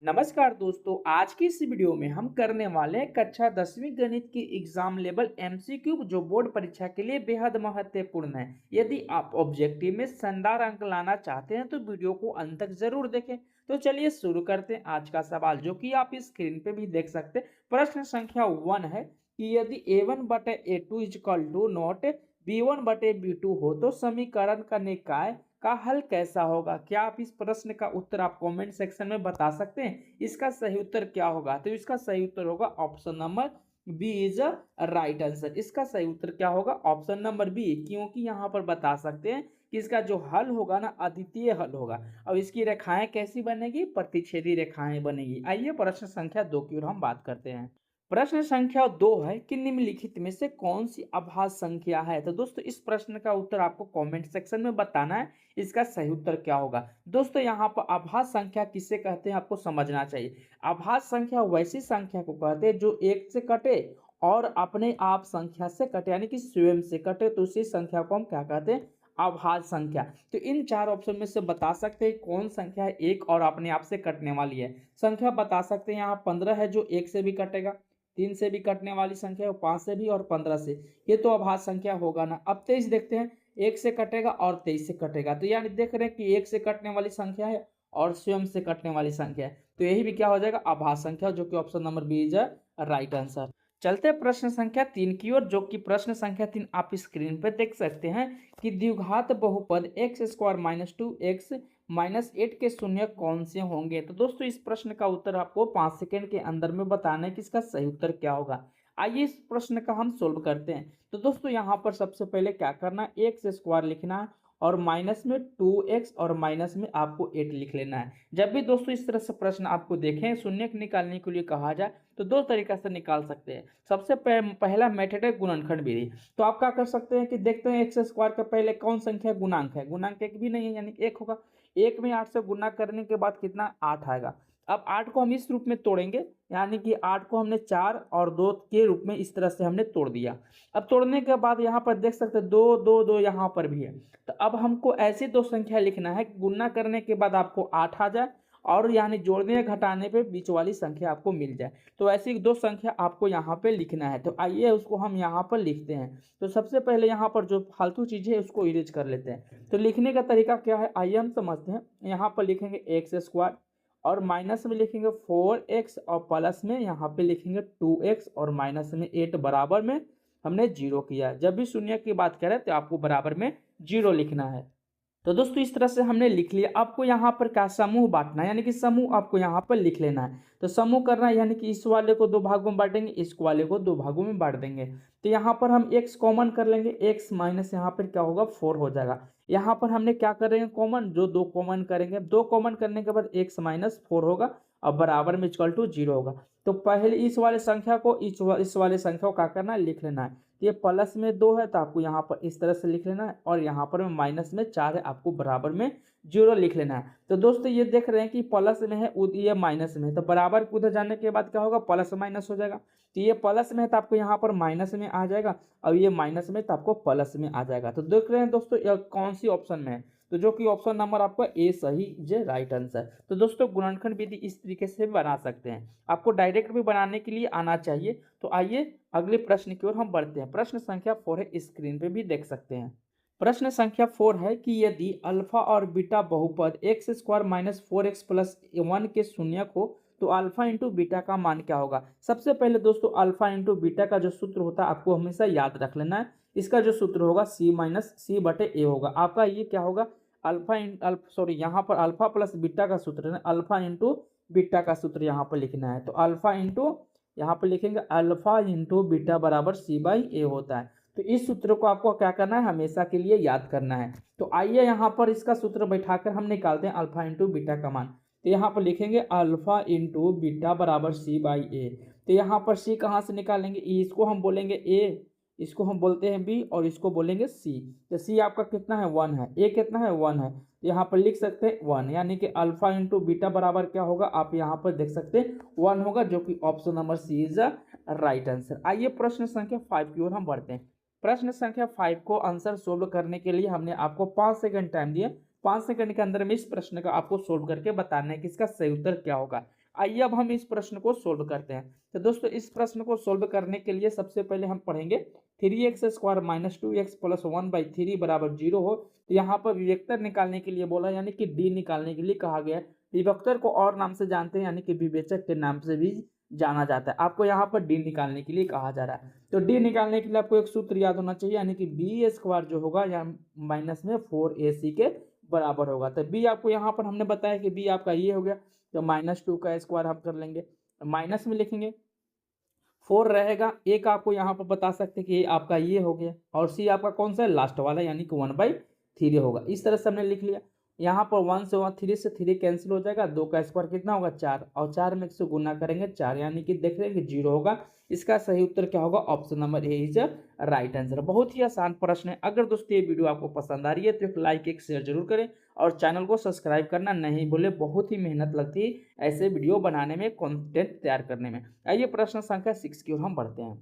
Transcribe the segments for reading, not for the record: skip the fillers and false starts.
नमस्कार दोस्तों, आज की इस वीडियो में हम करने वाले हैं कक्षा 10वीं गणित की एग्जाम लेवल एमसीक्यू जो बोर्ड परीक्षा के लिए बेहद महत्वपूर्ण है। यदि आप ऑब्जेक्टिव में शानदार अंक लाना चाहते हैं तो वीडियो को अंत तक जरूर देखें। तो चलिए शुरू करते हैं आज का सवाल, जो कि आप इस स्क्रीन पे भी देख सकते हैं। प्रश्न संख्या 1 है कि यदि a1 बटे a2 is equal to not b1 बटे b2 हो तो समीकरण का निकाय का हल कैसा होगा। क्या आप इस प्रश्न का उत्तर आप कमेंट सेक्शन में बता सकते हैं? इसका सही उत्तर क्या होगा? तो इसका सही उत्तर होगा option number b is a right answer. इसका सही उत्तर क्या होगा? ऑप्शन नंबर बी, क्योंकि यहाँ पर बता सकते हैं कि इसका जो हल होगा ना अद्वितीय हल होगा। अब इसकी रेखाएं कैसी बनेगी? प्रतिच्छेदी रेखाएं बनेगी। आइए प्रश्न संख्या 2 की ओर हम बात करते हैं। प्रश्न संख्या 2 है कि निम्नलिखित में से कौन सी अभाज्य संख्या है। तो दोस्तों इस प्रश्न का उत्तर आपको कमेंट सेक्शन में बताना है। इसका सही उत्तर क्या होगा? दोस्तों यहाँ पर अभाज्य संख्या किसे कहते हैं आपको समझना चाहिए। अभाज्य संख्या वैसी संख्या को कहते हैं जो एक से कटे और अपने आप संख्या से कटे, यानी कि स्वयं से कटे, तो उसी संख्या को हम क्या कहते हैं? अभाज्य संख्या। तो इन चार ऑप्शन में से बता सकते हैं कौन संख्या है एक और अपने आप से कटने वाली है। संख्या बता सकते हैं यहाँ 15 है जो एक से भी कटेगा, 3 से भी कटने वाली संख्या है, 5 से भी और 15 से। ये तो अभाज्य संख्या होगा ना। अब 23 देखते हैं, एक से कटेगा और 23 से कटेगा, तो यानी देख रहे हैं कि एक से कटने वाली संख्या है और स्वयं से कटने वाली संख्या है, तो यही भी क्या हो जाएगा? अभाज्य संख्या, जो कि option number b is right answer. चलते हैं प्रश्न संख्या 3 की ओर, जो कि प्रश्न संख्या 3 आप स्क्रीन पे देख सकते हैं कि द्विघात बहुपद x square minus 2x minus 8 के शून्य कौन से होंगे। तो दोस्तों इस प्रश्न का उत्तर आपको 5 सेकंड के अंदर में बताना है कि इसका सही उत्तर क्या होगा। आइए इस प्रश्न का हम सोल्व करते हैं। तो दोस्तों यहाँ पर सबसे पहले क्या करना है, एक्स स्क्वायर लिखना है और माइनस में 2x और माइनस में आपको 8 लिख लेना है। जब भी दोस्तों इस तरह से प्रश्न आपको देखें शून्य निकालने के लिए कहा जाए तो दो तरीका से निकाल सकते हैं। सबसे पहला मेथड है गुणनखंड विधि। तो आप क्या कर सकते हैं कि देखते हैं एक्स स्क्वायर के पहले कौन संख्या गुणांक है। गुणांक एक भी नहीं है, यानी एक होगा। एक में 8 से गुना करने के बाद कितना? 8 आएगा। अब 8 को हम इस रूप में तोड़ेंगे, यानी कि 8 को हमने 4 और 2 के रूप में इस तरह से हमने तोड़ दिया। अब तोड़ने के बाद यहाँ पर देख सकते हैं 2 2 2 यहाँ पर भी है। तो अब हमको ऐसी दो संख्या लिखना है कि गुणा करने के बाद आपको 8 आ जाए और यानी जोड़ने या घटाने पे बीच वाली संख्या आपको मिल जाए। तो ऐसी दो संख्या आपको यहाँ पे लिखना है। तो आइए उसको हम यहाँ पर लिखते हैं। तो सबसे पहले यहाँ पर जो फालतू चीज़ है उसको इरेज कर लेते हैं। तो लिखने का तरीका क्या है आइए हम समझते हैं। यहाँ पर लिखेंगे एक्स स्क्वायर और माइनस में लिखेंगे 4x और प्लस में यहाँ पे लिखेंगे 2x और माइनस में 8 बराबर में हमने 0 किया। जब भी शून्य की बात करें तो आपको बराबर में 0 लिखना है। तो दोस्तों इस तरह से हमने लिख लिया। आपको यहाँ पर क्या समूह बांटना है, यानी कि समूह आपको यहाँ पर लिख लेना है। तो समूह करना है, यानी कि इस वाले को दो भागों में बांटेंगे, इस वाले को दो भागों में बांट देंगे। तो यहाँ पर हम x कॉमन कर लेंगे, x माइनस यहाँ पर क्या होगा 4 हो जाएगा। यहाँ पर हमने क्या करेंगे कॉमन, जो दो कॉमन करेंगे, दो कॉमन करने के बाद x माइनस 4 होगा और बराबर में इक्वल टू 0 होगा। तो पहले इस वाले संख्या को इस वाले संख्या को क्या करना है लिख लेना है। ये प्लस में 2 है तो आपको यहाँ पर इस तरह से लिख लेना है और यहाँ पर माइनस में 4 है, आपको बराबर में 0 लिख लेना है। तो दोस्तों ये देख रहे हैं कि प्लस में है ये माइनस में है, तो बराबर उधर जाने के बाद क्या होगा प्लस माइनस हो जाएगा। तो ये प्लस में है तो आपको यहाँ पर माइनस में आ जाएगा और ये माइनस में तो आपको प्लस में आ जाएगा। तो देख रहे हैं दोस्तों ये कौन सी ऑप्शन में है, तो जो कि ऑप्शन नंबर आपका ए सही जे राइट आंसर। तो दोस्तों गुणनखंड विधि इस तरीके से बना सकते हैं। आपको डायरेक्ट भी बनाने के लिए आना चाहिए। तो आइए अगले प्रश्न की ओर हम बढ़ते हैं। प्रश्न संख्या 4 है, स्क्रीन पे भी देख सकते हैं। प्रश्न संख्या 4 है कि यदि अल्फा और बीटा बहुपद x square minus 4x plus 1 के शून्य को तो अल्फा इंटू बीटा का मान क्या होगा। सबसे पहले दोस्तों अल्फा इंटू बीटा का जो सूत्र होता है आपको हमेशा याद रख लेना है। इसका जो सूत्र होगा सी माइनस सी बटे ए होगा। आपका ये क्या होगा यहाँ पर अल्फा प्लस बीटा का सूत्र है, अल्फा इंटू बीटा का सूत्र यहाँ पर लिखना है। तो अल्फा इंटू यहाँ पर लिखेंगे अल्फा इंटू बीटा बराबर सी बाई ए होता है। तो इस सूत्र को आपको क्या करना है हमेशा के लिए याद करना है। तो आइए यहाँ पर इसका सूत्र बैठाकर हम निकालते हैं अल्फा इंटू बीटा का मान। तो यहाँ पर लिखेंगे अल्फा इंटू बीटा बराबर सी बाई ए। तो यहाँ पर सी कहाँ से निकालेंगे, इसको हम बोलेंगे ए, इसको हम बोलते हैं बी और इसको बोलेंगे सी। तो सी आपका कितना है 1 है, ए कितना है 1 है। तो यहाँ पर लिख सकते हैं 1, यानी कि अल्फा इंटू बीटा बराबर क्या होगा आप यहाँ पर देख सकते हैं 1 होगा, जो कि option number c is right answer. आइए प्रश्न संख्या 5 की ओर हम बढ़ते हैं। प्रश्न संख्या 5 को आंसर सोल्व करने के लिए हमने आपको 5 सेकंड टाइम दिए। 5 सेकंड के अंदर में इस प्रश्न का आपको सोल्व करके बताना है कि इसका सही उत्तर क्या होगा। आइए अब हम इस प्रश्न को सोल्व करते हैं। तो दोस्तों इस प्रश्न को सोल्व करने के लिए सबसे पहले हम पढ़ेंगे 3x² माइनस 2x प्लस 1/3 बराबर 0 हो। तो यहाँ पर विवेक्तर निकालने के लिए बोला, यानी कि डी निकालने के लिए कहा गया है। विवेक्तर को और नाम से जानते हैं, यानी कि विवेचक के नाम से भी जाना जाता है। आपको यहाँ पर डी निकालने के लिए कहा जा रहा है। तो डी निकालने के लिए आपको एक सूत्र याद होना चाहिए, यानी कि b² जो होगा या माइनस में 4ac के बराबर होगा। तो बी आपको यहाँ पर हमने बताया कि बी आपका ये हो गया, तो -2 का स्क्वायर हम कर लेंगे, माइनस में लिखेंगे 4 रहेगा। एक आपको यहाँ पर बता सकते हैं कि आपका ये हो गया, और सी आपका कौन सा है, लास्ट वाला, यानी कि 1/3 होगा। इस तरह से हमने लिख लिया। यहाँ पर 1 से 3 से 3 कैंसिल हो जाएगा, 2 का स्क्वायर कितना होगा 4, और 4 में 1 से गुना करेंगे 4, यानी कि देख रहे हैं कि 0 होगा। इसका सही उत्तर क्या होगा, option number a is right answer. बहुत ही आसान प्रश्न है। अगर दोस्तों ये वीडियो आपको पसंद आ रही है तो एक लाइक एक शेयर जरूर करें, और चैनल को सब्सक्राइब करना नहीं भूले। बहुत ही मेहनत लगती है ऐसे वीडियो बनाने में, कंटेंट तैयार करने में। आइए प्रश्न संख्या 6 की ओर हम बढ़ते हैं।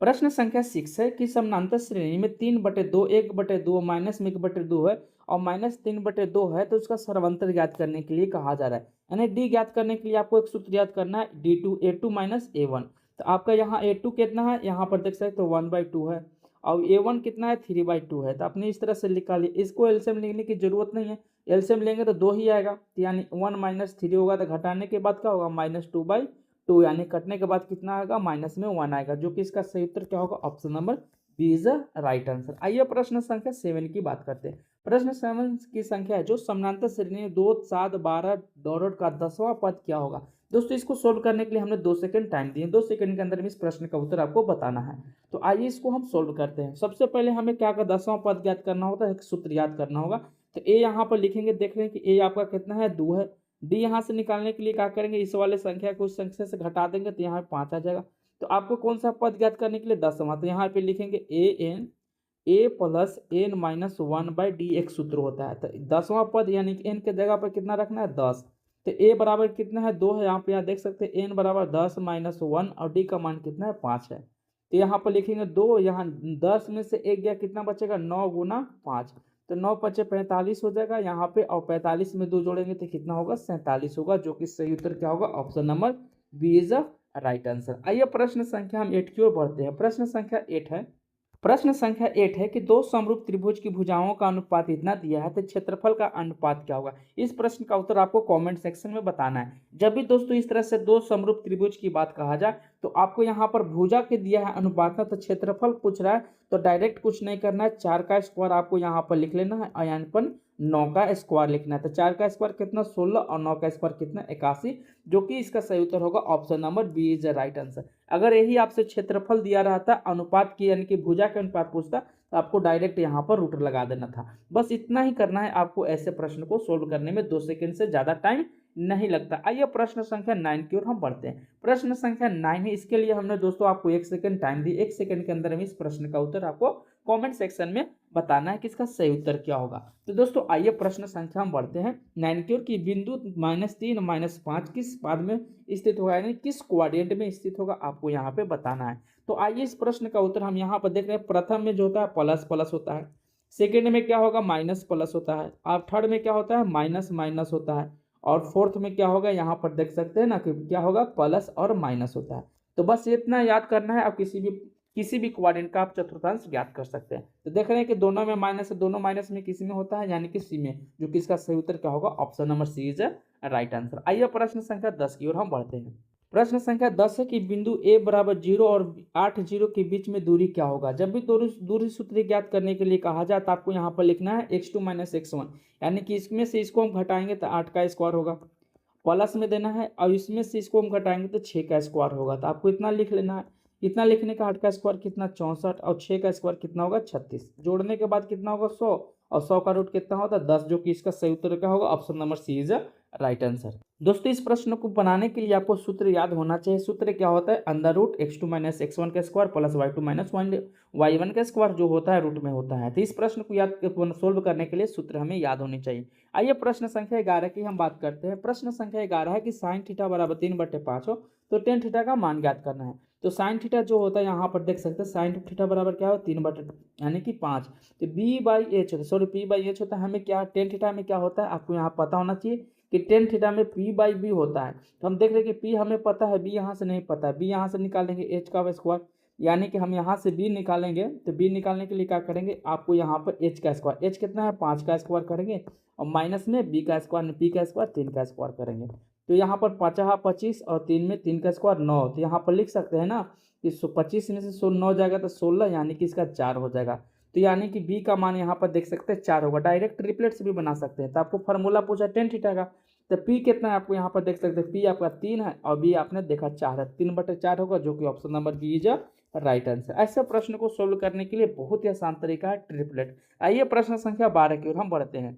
प्रश्न संख्या 6 है कि समानांतर श्रेणी में 3/2 1/2 माइनस में 1/2 है और -3/2 है, तो उसका सर्वांतर ज्ञात करने के लिए कहा जा रहा है। यानी डी ज्ञात करने के लिए आपको एक सूत्र याद करना है, a2 माइनस a1। तो आपका यहाँ a2 कितना है, यहाँ पर देख सकते हो 1/2 है, और a1 कितना है 3/2 है। तो आपने इस तरह से लिखा लिया। इसको एलसीएम लेने की जरूरत नहीं है, एलसीएम लेंगे तो 2 ही आएगा, यानी 1 - 3 होगा। तो घटाने के बाद क्या होगा, -2/2, यानी कटने के बाद कितना आएगा, माइनस में 1 आएगा, जो कि इसका सही उत्तर क्या होगा, option number b is the right answer. आइए प्रश्न संख्या 7 की बात करते हैं। प्रश्न 7 की संख्या है, जो समानांतर श्रेणी में 2 7 12 डॉट का 10वां पद क्या होगा। दोस्तों इसको सोल्व करने के लिए हमने 2 सेकंड टाइम दिए, 2 सेकंड के अंदर में इस प्रश्न का उत्तर आपको बताना है। तो आइए इसको हम सोल्व करते हैं। सबसे पहले हमें क्या का 10वां पद ज्ञात करना होता है, एक सूत्र याद करना होगा। तो ए यहाँ पर लिखेंगे, देख रहे हैं कि ए आपका कितना है 2 है। डी यहाँ से निकालने के लिए क्या करेंगे, इस वाले संख्या को उस संख्या से घटा देंगे तो यहाँ 5 आ जाएगा। तो आपको कौन सा पद ज्ञात करने के लिए 10वां, तो यहाँ पे लिखेंगे a प्लस n-1/dx सूत्र होता है। तो 10वां पद यानी कि n के जगह पर कितना रखना है, 10। तो a बराबर कितना है 2 है, यहाँ पे देख सकते हैं n बराबर 10 - 1 और d का मान कितना है 5 है। तो यहाँ पर लिखेंगे 2, यहाँ 10 में से 1 गया, कितना बचेगा 9 × 5, तो 9 × 5 = 45 हो जाएगा यहाँ पे, और 45 में 2 जोड़ेंगे तो कितना होगा 47 होगा, जो कि सही उत्तर क्या होगा, option number b is the right answer. आइए प्रश्न संख्या हम 8 की ओर बढ़ते हैं। प्रश्न संख्या 8 है, प्रश्न संख्या 8 है कि दो समरूप त्रिभुज की भुजाओं का अनुपात इतना दिया है, तो क्षेत्रफल का अनुपात क्या होगा। इस प्रश्न का उत्तर आपको कमेंट सेक्शन में बताना है। जब भी दोस्तों इस तरह से दो समरूप त्रिभुज की बात कहा जाए तो आपको यहाँ पर भुजा के दिया है अनुपात, तो क्षेत्रफल पूछ रहा है तो डायरेक्ट कुछ नहीं करना है, 4 का स्क्वायर आपको यहाँ पर लिख लेना है, और यहाँ पर 9 का स्क्वायर लिखना है। तो 4 का स्क्वायर कितना 16 और 9 का स्क्वायर कितना 81, जो कि इसका सही उत्तर होगा option number b is the right answer. अगर यही आपसे क्षेत्रफल दिया रहता, अनुपात की यानी कि भुजा के अनुपात पूछता, तो आपको डायरेक्ट यहाँ पर रूट लगा देना था। बस इतना ही करना है आपको, ऐसे प्रश्न को सोल्व करने में 2 सेकंड से ज़्यादा टाइम नहीं लगता। आइए प्रश्न संख्या 9 की ओर हम बढ़ते हैं। प्रश्न संख्या 9 है, इसके लिए हमने दोस्तों आपको 1 सेकंड टाइम दी। 1 सेकंड के अंदर में इस प्रश्न का उत्तर आपको कमेंट सेक्शन में बताना है कि इसका सही उत्तर क्या होगा। तो दोस्तों आइए प्रश्न संख्या हम बढ़ते हैं 9 की ओर, की बिंदु -3 -5 किस पाद में स्थित होगा, यानी किस क्वाड्रेंट में स्थित होगा, आपको यहाँ पे बताना है। तो आइए इस प्रश्न का उत्तर हम यहाँ पर देख रहे हैं। प्रथम में जो होता है प्लस प्लस होता है, सेकेंड में क्या होगा माइनस प्लस होता है, और थर्ड में क्या होता है माइनस माइनस होता है, और फोर्थ में क्या होगा, यहाँ पर देख सकते हैं ना कि क्या होगा प्लस और माइनस होता है। तो बस इतना याद करना है। आप किसी भी क्वाड्रेंट का आप चतुर्थांश ज्ञात कर सकते हैं। तो देख रहे हैं कि दोनों में माइनस है, दोनों माइनस में किसी में होता है, यानी कि सी में, जो कि इसका सही उत्तर क्या होगा, option number c is right answer. आइए प्रश्न संख्या 10 की ओर हम बढ़ते हैं। प्रश्न संख्या 10 है कि बिंदु a बराबर 0 और 8 0 के बीच में दूरी क्या होगा। जब भी दूरी सूत्र ज्ञात करने के लिए कहा जाए तो आपको यहाँ पर लिखना है x2 - x1, यानी कि इसमें से इसको हम घटाएंगे तो 8 का स्क्वायर होगा, प्लस में देना है, और इसमें से इसको हम घटाएंगे तो 6 का स्क्वायर होगा। तो आपको इतना लिख लेना है। इतना लिखने का 8 का स्क्वायर कितना 64, और 6 का स्क्वायर कितना होगा 36, जोड़ने के बाद कितना होगा 100, और 100 का रूट कितना होता है 10, जो कि इसका सही उत्तर क्या होगा, option number c is right answer. दोस्तों इस प्रश्न को बनाने के लिए आपको सूत्र याद होना चाहिए। सूत्र क्या होता है, √x2 - x1 का स्क्वायर प्लस y2 - y1 का स्क्वायर, जो होता है रूट में होता है। तो इस प्रश्न को याद सोल्व करने के लिए सूत्र हमें याद होनी चाहिए। आइए प्रश्न संख्या 11 की हम बात करते हैं। प्रश्न संख्या 11 है कि sin थीटा बराबर 3/5 हो तो tan थीटा का मान ज्ञात करना है। तो sin थीटा जो होता है यहाँ पर देख सकते हैं, sin थीटा बराबर क्या हो 3/, यानी कि 5। तो b/h होता है, सॉरी p/h होता है, हमें क्या tan थीटा में क्या होता है आपको यहाँ पता होना चाहिए कि टेन थीटा में पी बाई बी होता है, तो हम देख रहे हैं कि पी हमें पता है, बी यहाँ से नहीं पता है, बी यहाँ से निकालेंगे एच का स्क्वायर, यानी कि हम यहाँ से बी निकालेंगे, तो बी निकालने के लिए क्या करेंगे, आपको यहाँ पर एच का स्क्वायर, एच कितना है 5 का स्क्वायर करेंगे, और माइनस में बी का स्क्वायर, पी का स्क्वायर 3 का स्क्वायर करेंगे। तो यहाँ पर 5×25 और 3 में 3 का स्क्वायर 9, तो यहाँ पर लिख सकते हैं ना कि 25 में से 9 जाएगा तो 16, यानी कि इसका 4 हो जाएगा। तो यानी कि बी का मान यहाँ पर देख सकते हैं 4 होगा। डायरेक्ट ट्रिपलेट से भी बना सकते हैं। तो आपको फार्मूला पूछा टेन थीटा का, तो पी कितना है आपको यहाँ पर देख सकते हैं, पी आपका 3 है और बी आपने देखा 4 है, 3/4 होगा, जो कि option number b is right answer. ऐसे प्रश्न को सोल्व करने के लिए बहुत ही आसान तरीका है ट्रिपलेट। आइए प्रश्न संख्या 12 की ओर हम बढ़ते हैं।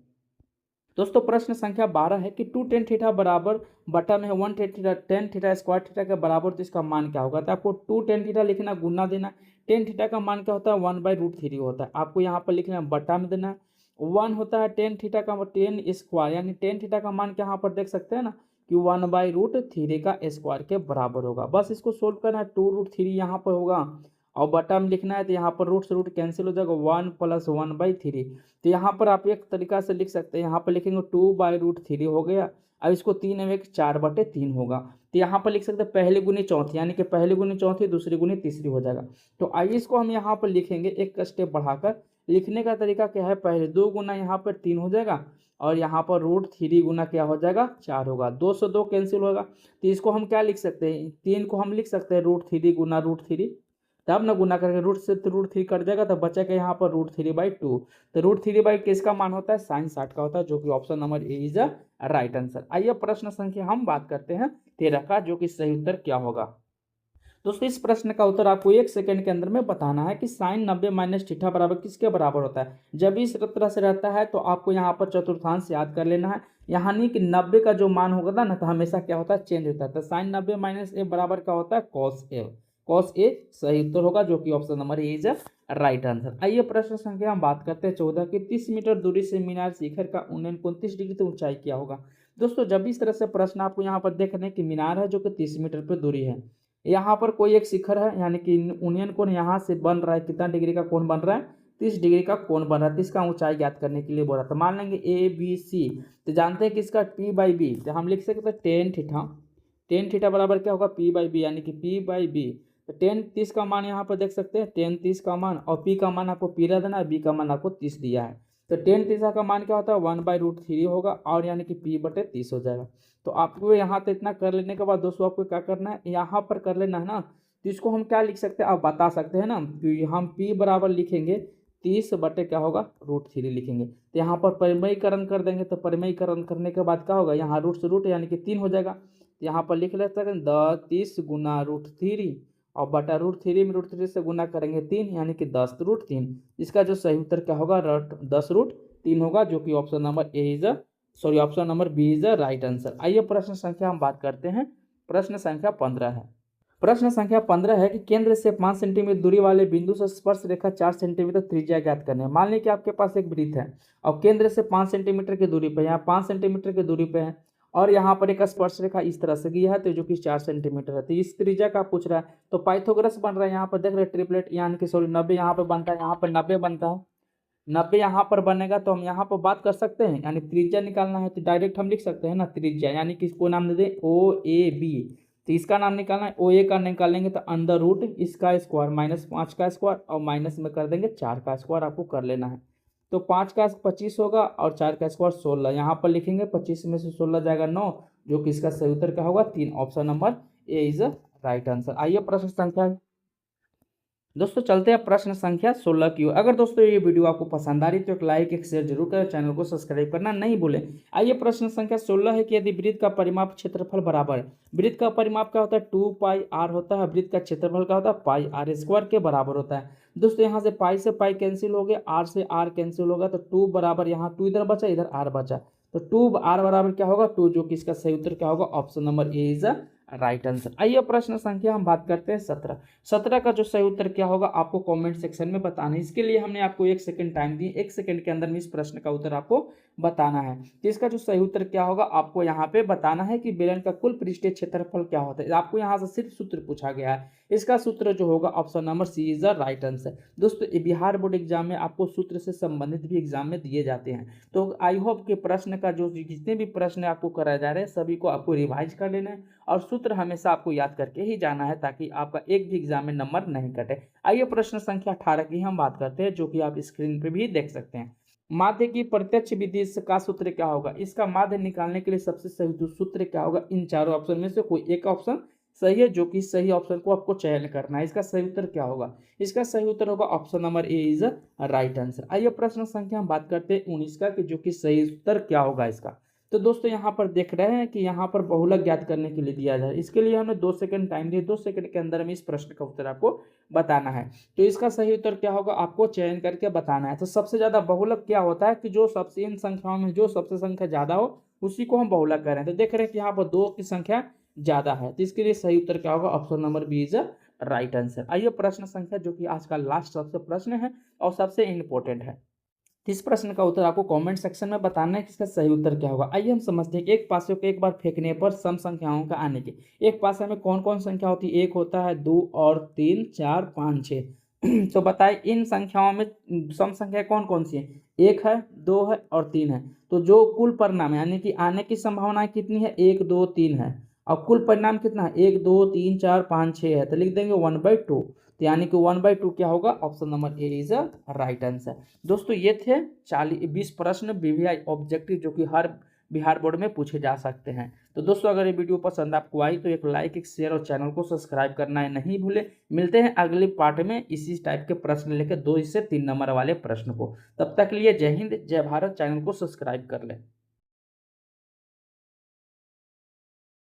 दोस्तों प्रश्न संख्या 12 है कि 2 टेन थीटा बराबर बटा में 1 टेन थीटा स्क्वायर थीटा के बराबर, तो इसका मान क्या होगा। तो आपको 2 टेन थीटा लिखना, गुना देना, टेन थीटा का मान क्या होता है 1/√3 होता है, आपको यहाँ पर लिखना बटा में देना, 1 होता है टेन थीटा का टेन स्क्वायर, यानी टेन थीटा का मान क्या यहाँ पर देख सकते हैं ना कि 1/√3 का स्क्वायर के बराबर होगा। बस इसको सोल्व करना है, 2√3 यहाँ पर होगा और बटा में लिखना है, तो यहाँ पर रूट से रूट कैंसिल हो जाएगा, 1 + 1/3। तो यहाँ पर आप एक तरीका से लिख सकते हैं, यहाँ पर लिखेंगे 2/√3 हो गया। अब इसको 3 में 4/3 होगा, तो यहाँ पर लिख सकते हैं पहली गुनी चौथी, यानी कि पहली गुनी चौथी दूसरी गुनी तीसरी हो जाएगा। तो आइए इसको हम यहाँ पर लिखेंगे एक स्टेप बढ़ाकर। लिखने का तरीका क्या है, पहले 2 गुना यहाँ पर 3 हो जाएगा और यहाँ पर √3 गुना क्या हो जाएगा 4 होगा, 2 से 2 कैंसिल होगा। तो इसको हम क्या लिख सकते हैं, 3 को हम लिख सकते हैं √3 गुना √3, तब ना गुना करके रूट से तो √3 कट जाएगा, तो बचेगा यहाँ पर √3/2। तो √3 किसका मान होता है sin 60 का होता है, जो कि option number a is a right answer. आइए प्रश्न संख्या हम बात करते हैं 13 का, जो कि सही उत्तर क्या होगा। दोस्तों इस प्रश्न का उत्तर आपको 1 सेकंड के अंदर में बताना है कि sin 90 - थीटा बराबर किसके बराबर होता है। जब इस तरह से रहता है तो आपको यहाँ पर चतुर्थांश याद कर लेना है, यानी कि 90 का जो मान होगा ना तो हमेशा क्या होता है चेंज होता है। तो sin 90 - a बराबर क्या होता है cos a, cos a सही उत्तर होगा, जो कि option number a is right answer. आइए प्रश्न संख्या हम बात करते हैं 14 की, 30 मीटर दूरी से मीनार शिखर का उन्नयन 29 डिग्री तो ऊंचाई क्या होगा। दोस्तों जब इस तरह से प्रश्न आपको यहाँ पर देखने की मीनार है जो कि 30 मीटर पर दूरी है, यहाँ पर कोई एक शिखर है, यानी कि यूनियन कोण यहाँ से बन रहा है, कितना डिग्री का कोण बन रहा है 30 डिग्री का कोण बन रहा है, तो इसका ऊंचाई ज्ञात करने के लिए बोला। तो मान लेंगे ABC, तो जानते हैं कि इसका P/B, तो हम लिख सकते हैं टेन थीटा बराबर क्या होगा P/B, यानी कि P/B। तो टेन 30 का मान यहाँ पर देख सकते हैं, टेन 30 का मान और P का मान आपको P रह देना है, B का मान आपको 30 दिया है। तो टेन 30 का मान क्या होता है 1/√3 होगा, और यानी कि P/30 हो जाएगा। तो आपको यहाँ तो इतना कर लेने के बाद दोस्तों आपको क्या करना है, यहाँ पर कर लेना है ना, तो इसको हम क्या लिख सकते हैं आप बता सकते हैं ना, तो हम P बराबर लिखेंगे 30 बटे क्या होगा √3 लिखेंगे। तो यहाँ पर परिमयीकरण कर देंगे, तो परिमयीकरण करने के बाद क्या होगा, यहाँ रूट से रूट यानी कि 3 हो जाएगा। तो यहाँ पर लिख लेते हैं 30 गुना √3 और बटा √3 में √3 से गुना करेंगे 3, यानी कि 10√3। इसका जो सही उत्तर क्या होगा 10√3 होगा, जो कि option number a is option number b is the right answer. आइए प्रश्न संख्या हम बात करते हैं, प्रश्न संख्या 15 है। प्रश्न संख्या 15 है कि केंद्र से 5 सेंटीमीटर दूरी वाले बिंदु से स्पर्श रेखा 4 सेंटीमीटर त्रिज्या ज्ञात करने। मान लें कि आपके पास एक वृत्त है और केंद्र से 5 सेंटीमीटर की दूरी पे, यहाँ 5 सेंटीमीटर की दूरी पे है और यहाँ पर एक स्पर्श रेखा इस तरह से गया है, तो जो कि 4 सेंटीमीटर है। तो इस त्रिज्या का पूछ रहा है, तो पाइथागोरस बन रहा है, यहाँ पर देख रहे हैं ट्रिपलेट, यानी कि 90 यहाँ पर बनता है, यहाँ पर 90 बनता है, 90 यहाँ पर बनेगा, तो हम यहाँ पर बात कर सकते हैं, यानी त्रिज्या निकालना है तो डायरेक्ट हम लिख सकते हैं ना त्रिज्या, यानी कि इसको नाम दे दें OAB। तो इसका नाम निकालना है, OA का निकालेंगे तो अंडर रूट इसका स्क्वायर -5 का स्क्वायर और माइनस में कर देंगे 4 का स्क्वायर, आपको कर लेना है। तो 5 का 25 होगा और 4 का स्क्वायर 16, यहाँ पर लिखेंगे 25 में से 16 जाएगा 9, जो कि इसका सही उत्तर क्या होगा 3, option number a is right answer. आइए प्रश्न संख्या दोस्तों चलते हैं प्रश्न संख्या 16 की ओर। अगर दोस्तों ये वीडियो आपको पसंद आ रही तो एक लाइक एक शेयर जरूर करें, चैनल को सब्सक्राइब करना नहीं भूलें। आइए प्रश्न संख्या 16 है कि यदि वृत्त का परिमाप क्षेत्रफल बराबर है, वृत्त का परिमाप क्या होता है 2πr होता है, वृत्त का क्षेत्रफल क्या होता है πr² के बराबर होता है। दोस्तों यहाँ से पाई से पाई कैंसिल हो गया, आर से आर कैंसिल होगा, तो 2 बराबर यहाँ 2 इधर बचा इधर r बचा, तो 2r बराबर क्या होगा 2, जो कि इसका सही उत्तर क्या होगा option number a is right answer. आइए प्रश्न संख्या हम बात करते हैं 17। 17 का जो सही उत्तर क्या होगा आपको कमेंट सेक्शन में बताना है। इसके लिए हमने आपको 1 सेकंड टाइम दी, 1 सेकंड के अंदर में इस प्रश्न का उत्तर आपको बताना है। तो इसका जो सही उत्तर क्या होगा आपको यहाँ पे बताना है कि बेलन का कुल पृष्ठीय क्षेत्रफल क्या होता है। आपको यहाँ से सिर्फ सूत्र पूछा गया है, इसका सूत्र जो होगा option number c is the right answer. दोस्तों बिहार बोर्ड एग्जाम में आपको सूत्र से संबंधित भी एग्जाम में दिए जाते हैं, तो आई होप के प्रश्न का जो जितने भी प्रश्न आपको कराए जा रहे हैं सभी को आपको रिवाइज कर लेना है और सूत्र हमेशा आपको याद करके ही जाना है ताकि आपका एक भी एग्जाम में नंबर नहीं कटे। आइए प्रश्न संख्या 18 की हम बात करते हैं, जो कि आप स्क्रीन पे भी देख सकते हैं। माध्य की प्रत्यक्ष विधि का सूत्र क्या होगा। इसका माध्य निकालने के लिए सबसे सही सूत्र क्या होगा। इन चारों ऑप्शन में से कोई एक ऑप्शन सही है, जो कि सही ऑप्शन को आपको चयन करना है। इसका सही उत्तर क्या होगा। इसका सही उत्तर होगा option number a is right answer. आइए प्रश्न संख्या हम बात करते हैं 19 का कि जो कि सही उत्तर क्या होगा इसका। तो दोस्तों यहाँ पर देख रहे हैं कि यहाँ पर बहुलक ज्ञात करने के लिए दिया जाए। इसके लिए हमने 2 सेकंड टाइम दिए, 2 सेकंड के अंदर में इस प्रश्न का उत्तर आपको बताना है। तो इसका सही उत्तर क्या होगा आपको चयन करके बताना है। तो सबसे ज्यादा बहुलक क्या होता है कि जो सबसे इन संख्याओं में जो सबसे संख्या ज्यादा हो उसी को हम बहुलक करें। तो देख रहे हैं कि यहाँ पर 2 की संख्या ज्यादा है, तो इसके लिए सही उत्तर क्या होगा option number b is right answer. आइए प्रश्न संख्या जो कि आज का लास्ट सबसे प्रश्न है और सबसे इंपॉर्टेंट है, इस प्रश्न का उत्तर आपको कमेंट सेक्शन में बताना है कि इसका सही उत्तर क्या होगा। आइए हम समझते हैं कि एक पासे को एक बार फेंकने पर सम संख्याओं का आने की। एक पासे में कौन कौन संख्या होती है। एक होता है 2 और 3 4 5 6 तो बताइए इन संख्याओं में सम संख्या कौन कौन सी है। 1 है, 2 है और 3 है। तो जो कुल परिणाम है यानी कि आने की संभावना कितनी है 1 2 3 है और कुल परिणाम कितना है 1 2 3 4 5 6 है। तो लिख देंगे 1/2। तो यानी कि 1/2 क्या होगा option number a is a right answer. दोस्तों ये थे 20 प्रश्न बीवीआई ऑब्जेक्टिव जो कि हर बिहार बोर्ड में पूछे जा सकते हैं। तो दोस्तों अगर ये वीडियो पसंद आपको आई तो एक लाइक, एक शेयर और चैनल को सब्सक्राइब करना है नहीं भूले। मिलते हैं अगले पार्ट में इसी टाइप के प्रश्न लेकर 2 से 3 नंबर वाले प्रश्न को। तब तक लिए जय हिंद जय भारत। चैनल को सब्सक्राइब कर लें।